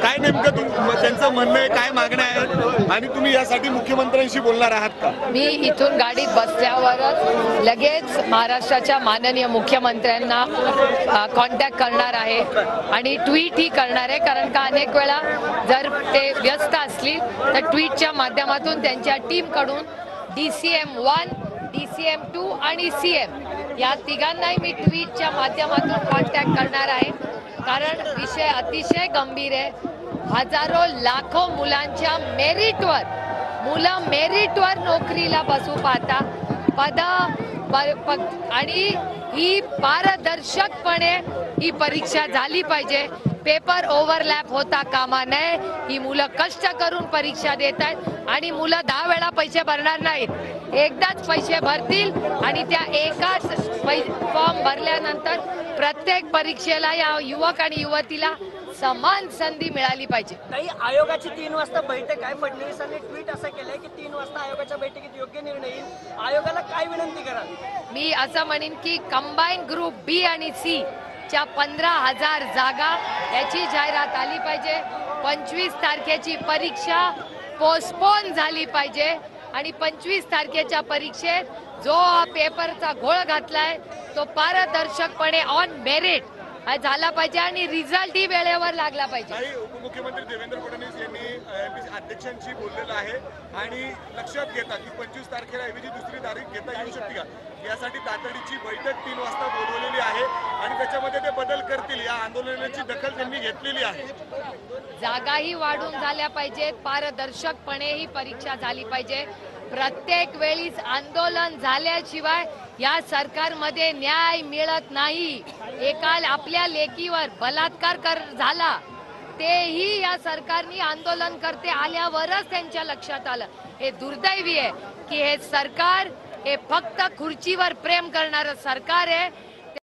काय नेमकं त्यांचं म्हणणं आहे, काय मागण्या आहेत आणि तुम्ही यासाठी मुख्यमंत्र्यांशी बोलणार आहात का? मी इथून गाडीत बसल्यावरच लगेच महाराष्ट्राच्या माननीय मुख्यमंत्र्यांना कॉन्टॅक्ट करणार आहे आणि ट्विट ही करणार आहे, कारण का अनेक वेळा जर ते व्यस्त असली तर ट्विटच्या माध्यमातून त्यांच्या टीमकडून DCM 1, DCM 2 आणि CM या तिघांनाही मी ट्विटच्या माध्यमातून कॉन्टॅक्ट करणार आहे, कारण विषय अतिशय गंभीर आहे. हजारो लाखो मुलांच्या मुलं मेरिटवर नोकरीला बसू पाहता आणि ही पारदर्शकपणे ही परीक्षा झाली पाहिजे. पेपर ओव्हरलॅप होता कामा नये. ही मुलं कष्ट करून परीक्षा देत आहेत आणि मुलं 10 वेळा पैसे भरणार नाहीत, एकदाच पैसे भरतील आणि त्या एकाच फॉर्म भरल्यानंतर प्रत्येक परीक्षेला या युवक आणि युवतीला समान संधी मिळाली पाहिजे. काही आयोगाची 3 वाजता बैठक आहे. फडणवीसांनी ट्विट असं केलंय की 3 वाजता आयोगाच्या बैठकीत योग्य निर्णय येईल. आयोगाला काय विनंती कराल? मी असं म्हणेन की कंबाईन ग्रुप B आणि C च्या 15,000 जागा याची जाहिरात आली पाहिजे. 25 तारखेची परीक्षा पोस्टपोन झाली पाहिजे आणि 25 तारखेच्या परीक्षेत जो पेपरचा घोळ घातलाय तो पारदर्शकपणे ऑन मेरिट झाला पाहिजे आणि रिझल्ट ही वेळेवर लागला पाहिजे. उपमुख्यमंत्री देवेंद्र फडणवीस यांनी MPSC अध्यक्षांशी बोललेलं आहे आणि लक्षात घेता की 25 तारखेला ऐवजी दुसरी तारीख घेता येऊ शकते का, यासाठी तातडीची बैठक 3 वाजता बोलवलेली आहे आणि त्याच्यामध्ये ते बदल करतील. या आंदोलनाची दखल त्यांनी घेतलेली आहे. जागाही वाढून झाल्या पाहिजेत, पारदर्शकपणे ही परीक्षा झाली पाहिजे. प्रत्येक वेळी आंदोलन झाल्याशिवाय या सरकारमध्ये न्याय मिळत नाही. एकाल आपल्या लेकीवर बलात्कार झाला तेही या सरकारने आंदोलन करते आल्यावरच त्यांच्या लक्षात आलं. हे दुर्दैवी आहे की हे सरकार हे फक्त खुर्चीवर प्रेम करणारं सरकार आहे.